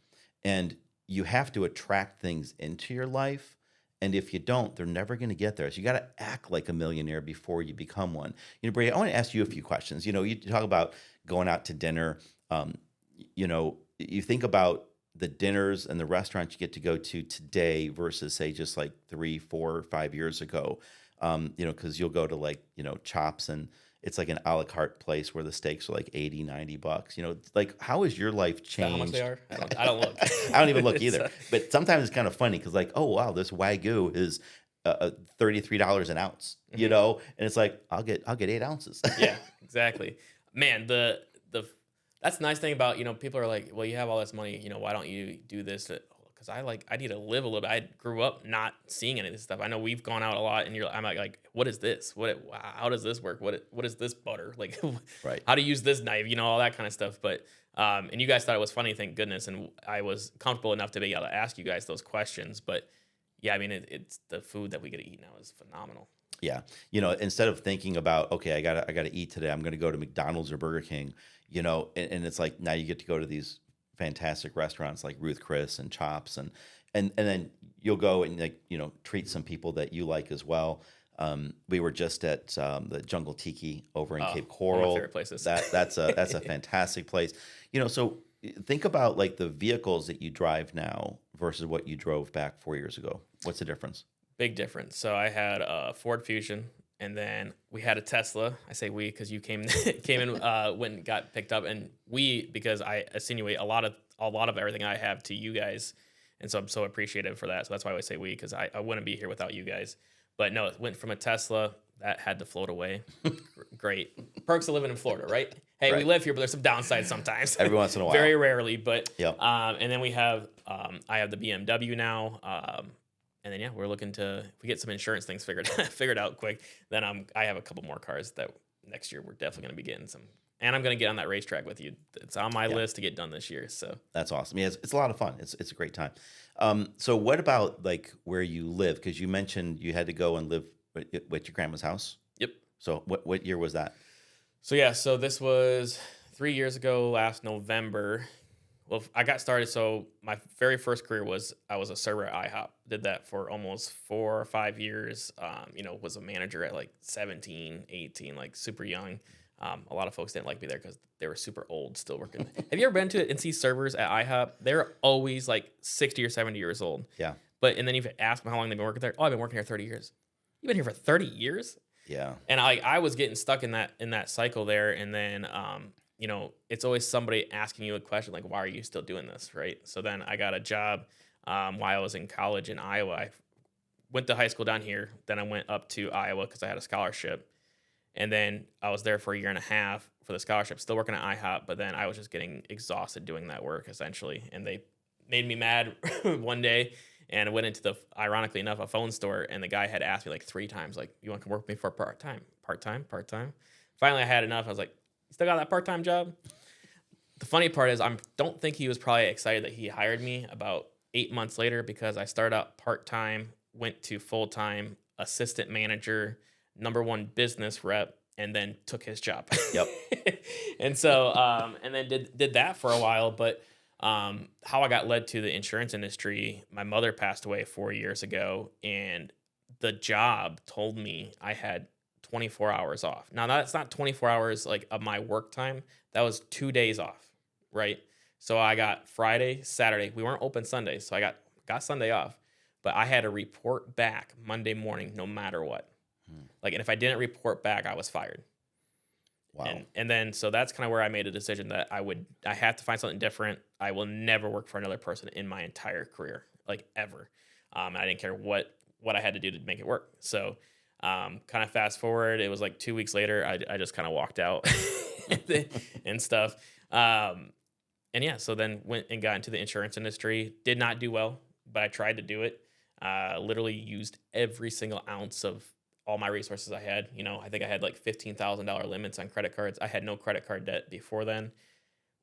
And you have to attract things into your life. And if you don't, they're never going to get there. So you got to act like a millionaire before you become one. Brady, I want to ask you a few questions. You talk about going out to dinner. You think about the dinners and the restaurants you get to go to today versus say just like 3, 4, 5 years ago. Because you'll go to like, Chops, and it's like an a la carte place where the steaks are like 80, $90. Like, how has your life Is that how much they changed? are? I don't look. I don't even look It's, either. But sometimes it's kind of funny because, like, oh wow, this Wagyu is $33 an ounce. mhm. And it's like I'll get 8 ounces. Yeah, exactly. Man, the that's the nice thing about, people are like, well, you have all this money, why don't you do this? Because I need to live a little bit. I grew up not seeing any of this stuff. I know we've gone out a lot, and I'm like, what is this? How does this work? What is this butter? Like, Right. how to use this knife? All that kind of stuff. But and you guys thought it was funny, thank goodness, and I was comfortable enough to be able to ask you guys those questions. But yeah, I mean, it's the food that we get to eat now is phenomenal. Yeah. Instead of thinking about, okay, I gotta eat today, I'm gonna go to McDonald's or Burger King, and it's like now you get to go to these fantastic restaurants like Ruth Chris and Chops, and then you'll go and, like, treat some people that you like as well. We were just at the Jungle Tiki over in Cape One of my Coral. favorite places. That's a fantastic place. So think about like the vehicles that you drive now versus what you drove back 4 years ago. What's the difference? Big difference. So I had a Ford Fusion, and then we had a Tesla. I say we because you came came in, went and got picked up, and we because I insinuate a lot of everything I have to you guys, and so I'm so appreciative for that. So that's why I always say we, because I wouldn't be here without you guys. But no, it went from a Tesla that had to float away. Great perks of living in Florida, right? Hey, we Right. live here, but there's some downsides sometimes. Every once in a while. Very rarely, but Yep. and then we have I have the BMW now. And then we're looking to, if we get some insurance things figured out quick, then I have a couple more cars that next year we're definitely going to be getting some, and I'm going to get on that racetrack with you. It's on my Yeah. list to get done this year. So That's awesome. Yeah, it's a lot of fun. It's a great time. So what about like where you live? Because you mentioned you had to go and live with your grandma's house. yep. So what year was that? So this was 3 years ago, last November. Well, I got started. So my very first career was I was a server at IHOP. Did that for almost 4 or 5 years. Was a manager at like 17, 18, like super young. A lot of folks didn't like me there because they were super old, still working. Have you ever been to it and see servers at IHOP? They're always like 60 or 70 years old. Yeah. And then if you ask them how long they've been working there, oh, I've been working here 30 years. You've been here for 30 years? Yeah. And I was getting stuck in that cycle there, and then it's always somebody asking you a question like, why are you still doing this, right? So then I got a job while I was in college in Iowa. I went to high school down here, then I went up to Iowa because I had a scholarship, and then I was there for a year and a half for the scholarship, still working at IHOP, but then I was just getting exhausted doing that work essentially, and they made me mad one day. And I went into ironically enough, a phone store, and the guy had asked me like 3 times, like, you want to come work with me for part-time? Finally, I had enough. I was like, you still got that part-time job? The funny part is I don't think he was probably excited that he hired me about 8 months later, because I started out part-time, went to full-time, assistant manager, #1 business rep, and then took his job. Yep. And so, and then did that for a while, but how I got led to the insurance industry, my mother passed away 4 years ago, and the job told me I had 24 hours off. Now that's not 24 hours like of my work time. That was 2 days off, right? So I got Friday, Saturday. We weren't open Sundays, so I got Sunday off, but I had to report back Monday morning no matter what. Like, and if I didn't report back, I was fired. Wow. And then so that's kind of where I made a decision that I have to find something different. I will never work for another person in my entire career, like ever. And I didn't care what I had to do to make it work. So kind of fast forward, it was like 2 weeks later, I just kind of walked out and stuff. So then went and got into the insurance industry. Did not do well, but I tried to do it. Literally used every single ounce of all my resources I had. I think I had like $15,000 limits on credit cards. I had no credit card debt before then.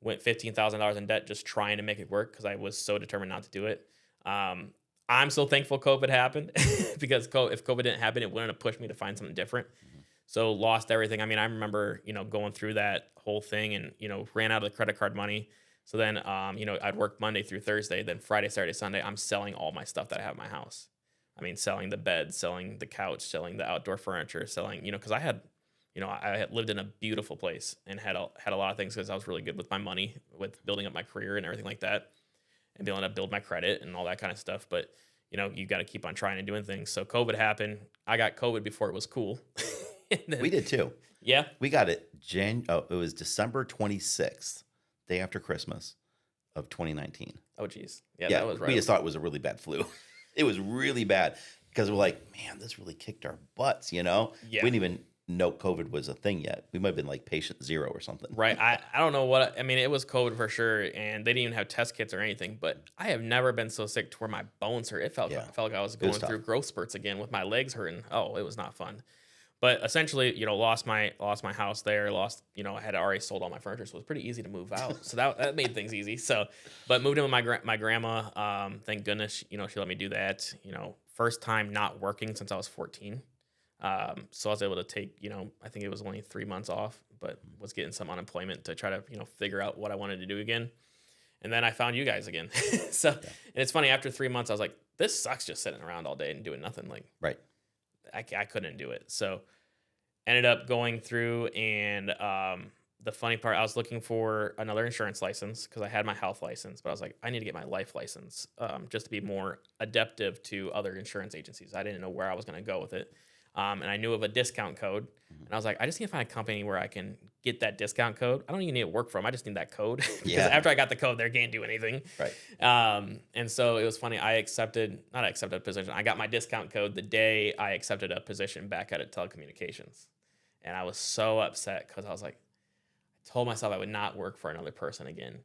Went $15,000 in debt just trying to make it work because I was so determined not to do it. Um, I'm so thankful COVID happened because if COVID didn't happen, it wouldn't have pushed me to find something different. Mhm. So lost everything. I mean, I remember, going through that whole thing and, ran out of the credit card money. So then, I'd work Monday through Thursday. Then Friday, Saturday, Sunday, I'm selling all my stuff that I have in my house. I mean, selling the bed, selling the couch, selling the outdoor furniture, selling, because I had lived in a beautiful place and had a lot of things because I was really good with my money, with building up my career and everything like that, and being able to build my credit and all that kind of stuff. But you got to keep on trying and doing things. So COVID happened. I got COVID before it was cool. And then, We did too. yeah. We got it. It was December 26th, day after Christmas of 2019. Oh, geez. Yeah, Yeah, that was right. we just thought it was a really bad flu. It was really bad because we're like, man, this really kicked our butts. We Yeah. didn't even know COVID was a thing yet. We might have been like patient zero or something. Right. I don't know what I mean. It was COVID for sure, and they didn't even have test kits or anything. But I have never been so sick to where my bones hurt. It felt like I was going was tough. through growth spurts again with my legs hurting. Oh, it was not fun. But essentially, lost my house there. I had already sold all my furniture, so it was pretty easy to move out. So that made things easy. So, but moved in with my grandma. Thank goodness, she let me do that. First time not working since I was 14. So I was able to take, I think it was only 3 months off, but was getting some unemployment to try to, figure out what I wanted to do again. And then I found you guys again. So, and it's funny, after 3 months, I was like, this sucks just sitting around all day and doing nothing. Like, Right. I couldn't do it. So ended up going through and, the funny part, I was looking for another insurance license because I had my health license, but I was like, I need to get my life license, just to be more adaptive to other insurance agencies. I didn't know where I was going to go with it. And I knew of a discount code. And I was like, I just need to find a company where I can get that discount code. I don't even need to work for them. I just need that code. Because after I got the code, they can't do anything. Right. And so it was funny. Not accepted a position. I got my discount code the day I accepted a position back at telecommunications. And I was so upset because I was like, I told myself I would not work for another person again.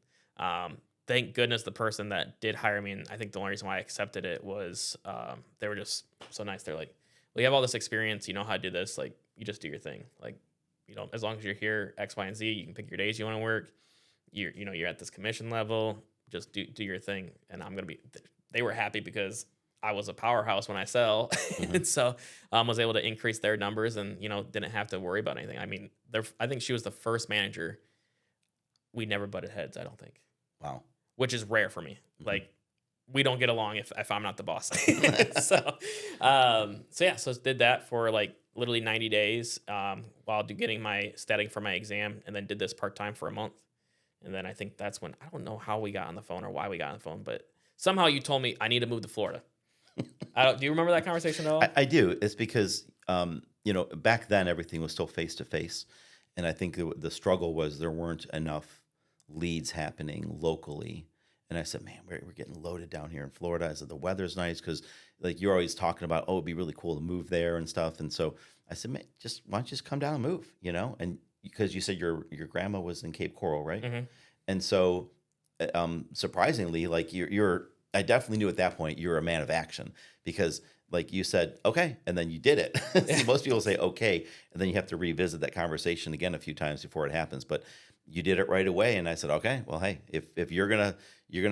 Thank goodness the person that did hire me, and I think the only reason why I accepted it was they were just so nice. They're like, well, you have all this experience, you know how to do this, like, you just do your thing. Like, as long as you're here, X, Y, and Z, you can pick your days you want to work. You're at this commission level, just do your thing. And they were happy because I was a powerhouse when I sell. Mm-hmm. And so was able to increase their numbers and, didn't have to worry about anything. I mean, I think she was the first manager. We never butted heads, I don't think. Wow. Which is rare for me. Mm-hmm. Like, we don't get along if I'm not the boss. So did that for like literally 90 days while getting my studying for my exam, and then did this part-time for a month. And then I think that's when, I don't know how we got on the phone or why we got on the phone, but somehow you told me I need to move to Florida. Do you remember that conversation at all? I do. It's because, back then everything was still face to face. And I think the struggle was there weren't enough leads happening locally. And I said, man, we're getting loaded down here in Florida. I said, the weather's nice because, like, you're always talking about, oh, it'd be really cool to move there and stuff. And so I said, man, why don't you just come down and move, And because you said your grandma was in Cape Coral, right? Mm-hmm. And so, surprisingly, like I definitely knew at that point you were a man of action because, like, you said, okay, and then you did it. See, most people say okay, and then you have to revisit that conversation again a few times before it happens. But you did it right away, and I said, okay, well, hey, if you're gonna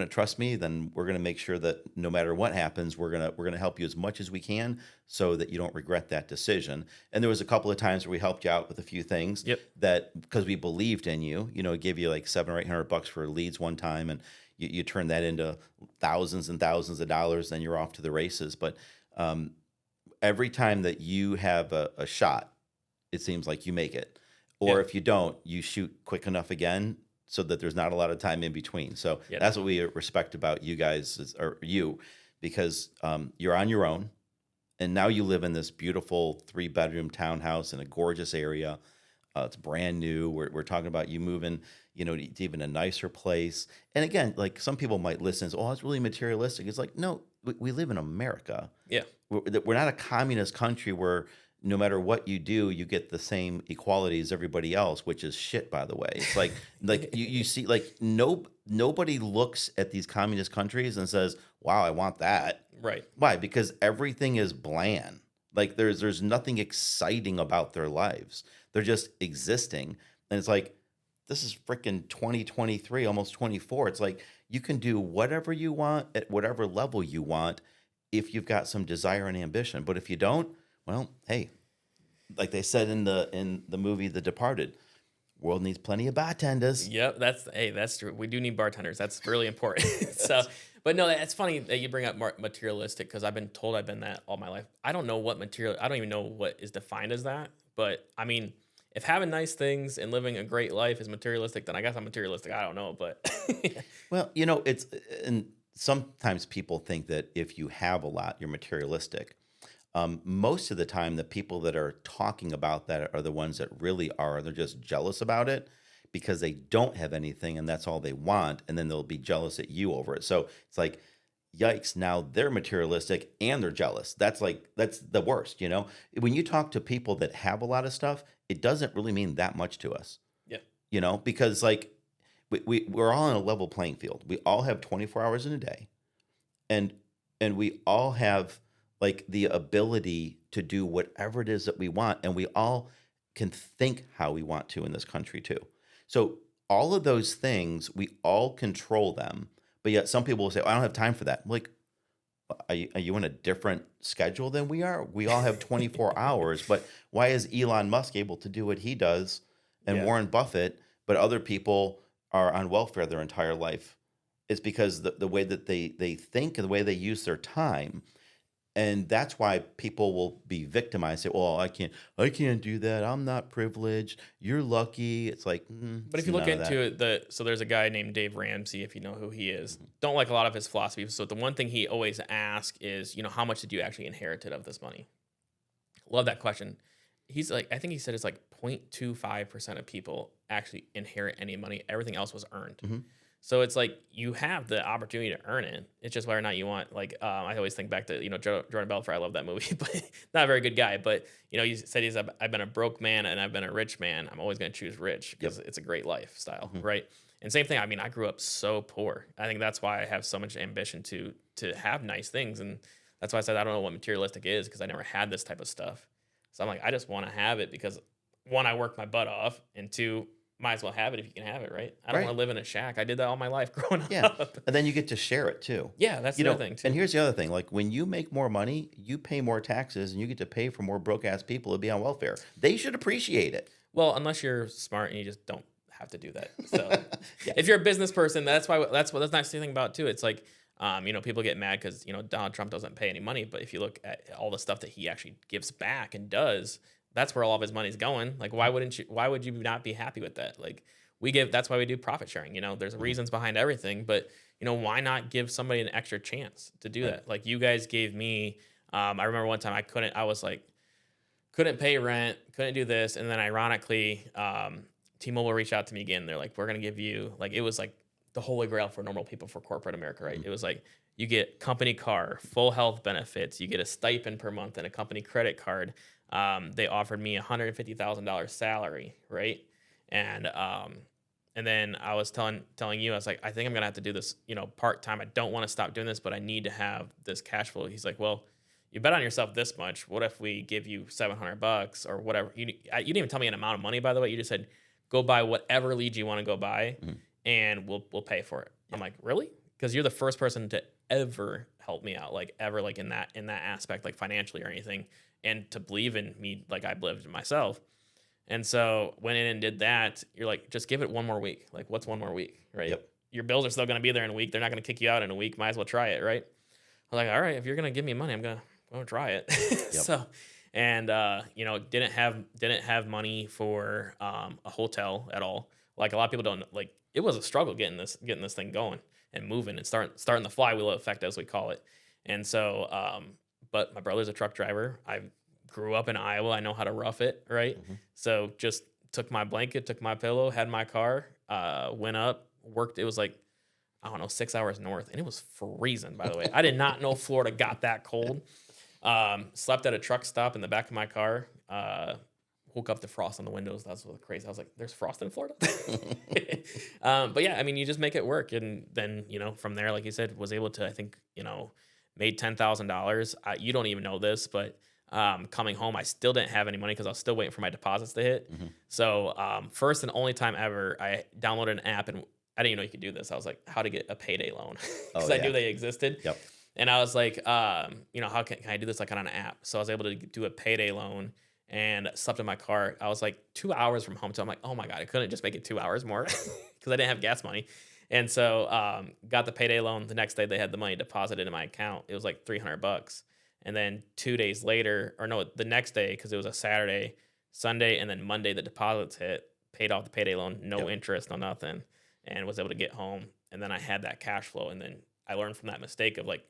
trust me, then we're gonna make sure that no matter what happens, we're gonna help you as much as we can, so that you don't regret that decision. And there was a couple of times where we helped you out with a few things. Yep. That because we believed in you, give you like $700 or $800 for leads one time, and you turn that into thousands and thousands of dollars, then you're off to the races. But every time that you have a shot, it seems like you make it. Or if you don't, you shoot quick enough again so that there's not a lot of time in between. So that's what we respect about you guys, because you're on your own, and now you live in this beautiful 3-bedroom townhouse in a gorgeous area. It's brand new. We're talking about you moving, to even a nicer place. And again, like, some people might listen and say, oh, it's really materialistic. It's like, no, we live in America. Yeah. We're not a communist country where no matter what you do, you get the same equality as everybody else, which is shit, by the way. It's like you see, like, nobody looks at these communist countries and says, wow, I want that. Right. Why? Because everything is bland. Like there's nothing exciting about their lives. They're just existing. And it's like, this is freaking 2023, almost 24. It's like you can do whatever you want at whatever level you want if you've got some desire and ambition. But if you don't, well, hey, like they said in the movie The Departed, world needs plenty of bartenders. Yep, that's true. We do need bartenders. That's really important. So, but no, it's funny that you bring up materialistic because I've been told I've been that all my life. I don't know what material. I don't even know what is defined as that. But I mean, if having nice things and living a great life is materialistic, then I guess I'm materialistic. I don't know, but Well, it's and sometimes people think that if you have a lot, you're materialistic. Most of the time, the people that are talking about that are the ones that really are. They're just jealous about it because they don't have anything and that's all they want. And then they'll be jealous at you over it. So it's like, yikes, now they're materialistic and they're jealous. That's the worst, When you talk to people that have a lot of stuff, it doesn't really mean that much to us, yeah, because like we're all on a level playing field. We all have 24 hours in a day. And we all have like the ability to do whatever it is that we want, and we all can think how we want to in this country too. So all of those things, we all control them, but yet some people will say, "Oh, I don't have time for that." I'm like, are you in a different schedule than we are? We all have 24 hours, but why is Elon Musk able to do what he does and yeah. Warren Buffett, but other people are on welfare their entire life? It's because the way that they think and the way they use their time. And that's why people will be victimized. Say, "Well, I can't do that. I'm not privileged. You're lucky." It's like, But if it's you look none of that. into it, so there's a guy named Dave Ramsey, if you know who he is. Don't like a lot of his philosophy. So the one thing he always asks is, how much did you actually inherit of this money? Love that question. He's like, I think he said it's like 0.25% of people actually inherit any money. Everything else was earned. Mhm. So it's like you have the opportunity to earn it. It's just whether or not you want. Like I always think back to Jordan Belfort. I love that movie, but not a very good guy. But he said I've been a broke man and I've been a rich man. I'm always going to choose rich because it's a great lifestyle, Mhm. right? And same thing. I mean, I grew up so poor. I think that's why I have so much ambition to have nice things, and that's why I said I don't know what materialistic is because I never had this type of stuff. So I'm like, I just want to have it because one, I work my butt off, and two, might as well have it if you can have it, right? I don't want Right. to live in a shack. I did that all my life growing Yeah. up. And then you get to share it too. Yeah, that's You the other know, thing and too. here's the other thing. Like when you make more money, you pay more taxes and you get to pay for more broke ass people to be on welfare. They should appreciate it. Well, unless you're smart and you just don't have to do that. So Yeah. if you're a business person, that's the nice thing about it too. It's like, people get mad because Donald Trump doesn't pay any money, but if you look at all the stuff that he actually gives back and does, that's where all of his money's going. Like, why would you not be happy with that? Like, that's why we do profit sharing. There's Mhm. reasons behind everything, but why not give somebody an extra chance to do Right. that? Like you guys gave me, I remember one time I was like, couldn't pay rent, couldn't do this. And then ironically, T-Mobile reached out to me again. They're like, we're going to give you, like, it was like the holy grail for normal people for corporate America, right? Mhm. It was like, you get company car, full health benefits, you get a stipend per month and a company credit card. They offered me $150,000 salary, right? And then I was telling you, I was like, I think I'm gonna have to do this, part time. I don't want to stop doing this, but I need to have this cash flow. He's like, well, you bet on yourself this much. What if we give you $700 or whatever? You didn't even tell me an amount of money, by the way. You just said go buy whatever lead you want to go buy, Mhm. and we'll pay for it. Yeah. I'm like, really? Because you're the first person to ever help me out, like ever, like in that aspect, like financially or anything, and to believe in me, like I believed in myself. And so went in and did that. You're like, just give it one more week. Like, what's one more week, right? Yep. Your bills are still going to be there in a week. They're not going to kick you out in a week. Might as well try it, right? I was like, all right, if you're going to give me money, I'm going to try it. Yep. So, and didn't have money for a hotel at all. Like a lot of people don't like. It was a struggle getting this thing going and moving and starting the flywheel effect, as we call it. And so, but my brother's a truck driver. I grew up in Iowa. I know how to rough it, right? Mhm. So just took my blanket, took my pillow, had my car, went up, worked. It was like, I don't know, 6 hours north. And it was freezing, by the way. I did not know Florida got that cold. Slept at a truck stop in the back of my car. Woke up to frost on the windows. That's what crazy. I was like, there's frost in Florida? But yeah, I mean, you just make it work. And then, from there, like you said, was able to, I think, made $10,000. You don't even know this, but coming home, I still didn't have any money because I was still waiting for my deposits to hit. So first and only time ever, I downloaded an app, and I didn't even know you could do this. I was like, how to get a payday loan, because I knew they existed. Yep. And I was like, how can I do this like on an app? So I was able to do a payday loan and slept in my car. I was like 2 hours from home. So I'm like, oh my God, I couldn't just make it 2 hours more because I didn't have gas money. And so got the payday loan. The next day they had the money deposited in my account. It was like $300. And then 2 days later, or no, the next day, because it was a Saturday, Sunday, and then Monday, the deposits hit, paid off the payday loan, no interest, no nothing, and was able to get home. And then I had that cash flow. And then I learned from that mistake of like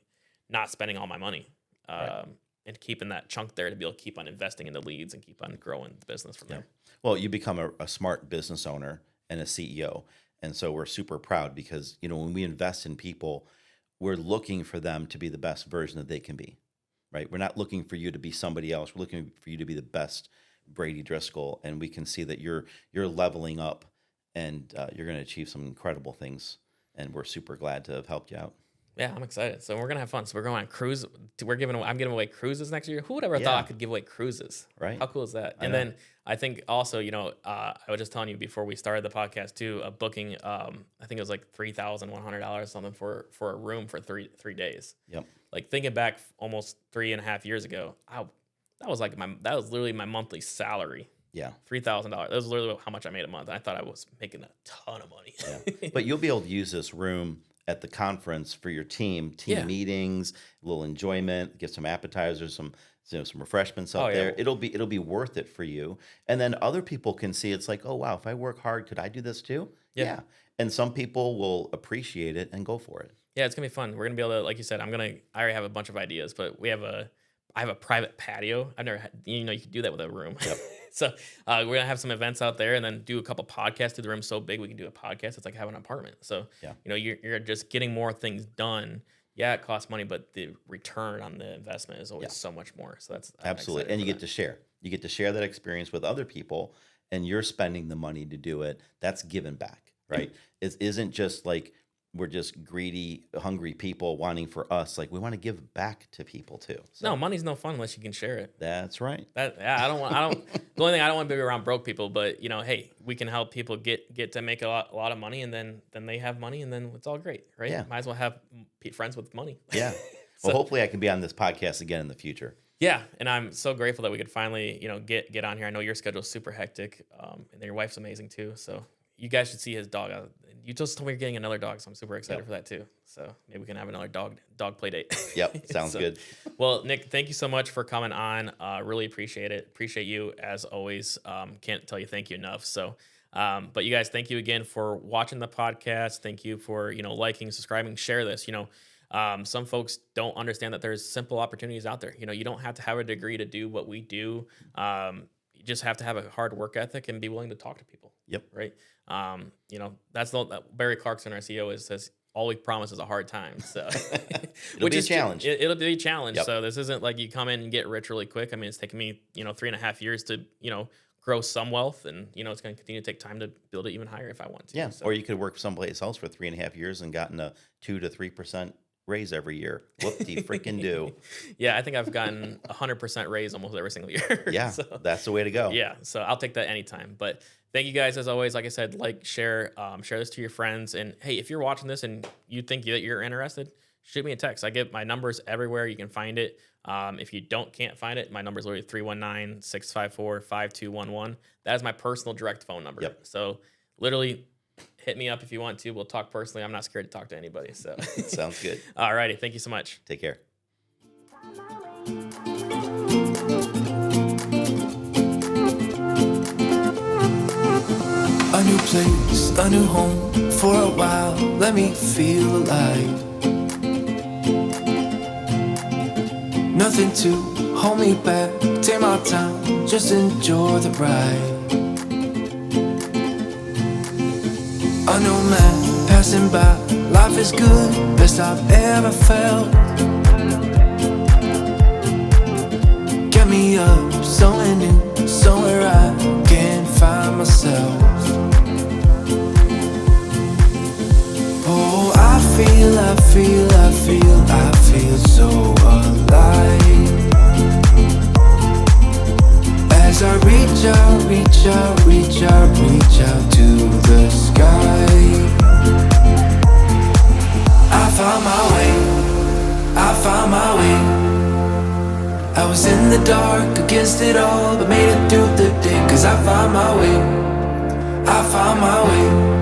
not spending all my money and keeping that chunk there to be able to keep on investing in the leads and keep on growing the business from there. Well, you become a smart business owner and a CEO. And so we're super proud because, when we invest in people, we're looking for them to be the best version that they can be, right? We're not looking for you to be somebody else. We're looking for you to be the best Brady Driscoll. And we can see that you're leveling up and you're going to achieve some incredible things. And we're super glad to have helped you out. Yeah, I'm excited. So we're gonna have fun. So we're going on cruise. I'm giving away cruises next year. Who would ever thought I could give away cruises? Right. How cool is that? And then I think also, I was just telling you before we started the podcast too, a booking. I think it was like $3,100 something for a room for three days. Yep. Like thinking back almost 3.5 years ago, that was literally my monthly salary. Yeah. $3,000. That was literally how much I made a month. I thought I was making a ton of money. Yeah. But you'll be able to use this room at the conference for your team meetings, a little enjoyment, get some appetizers, some refreshments up there. It'll be worth it for you. And then other people can see it's like, oh wow, if I work hard, could I do this too? Yeah. And some people will appreciate it and go for it. Yeah, it's gonna be fun. We're gonna be able to, like you said, I already have a bunch of ideas, but I have a private patio. I've never had, you can do that with a room. Yep. So we're going to have some events out there and then do a couple podcasts. The room's so big, we can do a podcast. It's like having an apartment. So, you're just getting more things done. Yeah, it costs money, but the return on the investment is always so much more. So that's absolutely. And you get to share. You get to share that experience with other people, and you're spending the money to do it. That's given back, right? It isn't just like we're just greedy, hungry people wanting for us. Like we want to give back to people too. So. No, money's no fun unless you can share it. That's right. The only thing I don't want to be around broke people, but hey, we can help people get to make a lot of money, and then they have money, and then it's all great, right? Yeah. Might as well have friends with money. Yeah. Well, hopefully I can be on this podcast again in the future. Yeah, and I'm so grateful that we could finally, get on here. I know your schedule's super hectic, and your wife's amazing too. So you guys should see his dog. You just told me you're getting another dog, so I'm super excited for that too. So maybe we can have another dog play date. Yep, sounds good. Well, Nick, thank you so much for coming on. Really appreciate it. Appreciate you as always. Can't tell you thank you enough. So, but you guys, thank you again for watching the podcast. Thank you for liking, subscribing, share this. Some folks don't understand that there's simple opportunities out there. You don't have to have a degree to do what we do. You just have to have a hard work ethic and be willing to talk to people. Yep. Right. That's Barry Clarkson, our CEO, says all we promise is a hard time. So, which is a challenge. It'll be a challenge. Yep. So this isn't like you come in and get rich really quick. I mean, it's taken me 3.5 years to grow some wealth, and it's going to continue to take time to build it even higher if I want to. Yeah. So. Or you could work someplace else for 3.5 years and gotten a 2 to 3% raise every year. Whoop-de freaking do. Yeah, I think I've gotten 100% raise almost every single year. Yeah, so, that's the way to go. Yeah, so I'll take that anytime. But thank you guys as always. Like I said, share this to your friends. And hey, if you're watching this and you think that you're interested, shoot me a text. I get my numbers everywhere. You can find it. If you can't find it, my number is literally 319-654-5211. That is my personal direct phone number. Yep. So literally hit me up if you want to. We'll talk personally. I'm not scared to talk to anybody. So sounds good. All righty. Thank you so much. Take care. A new place, a new home. For a while, let me feel alive. Nothing to hold me back. Take my time, just enjoy the ride. A new man passing by. Life is good, best I've ever felt. Get me up, somewhere new, somewhere I can find myself. Oh, I feel so alive. found my way. I was in the dark against it all, but made it through the day, 'cause I found my way. I found my way.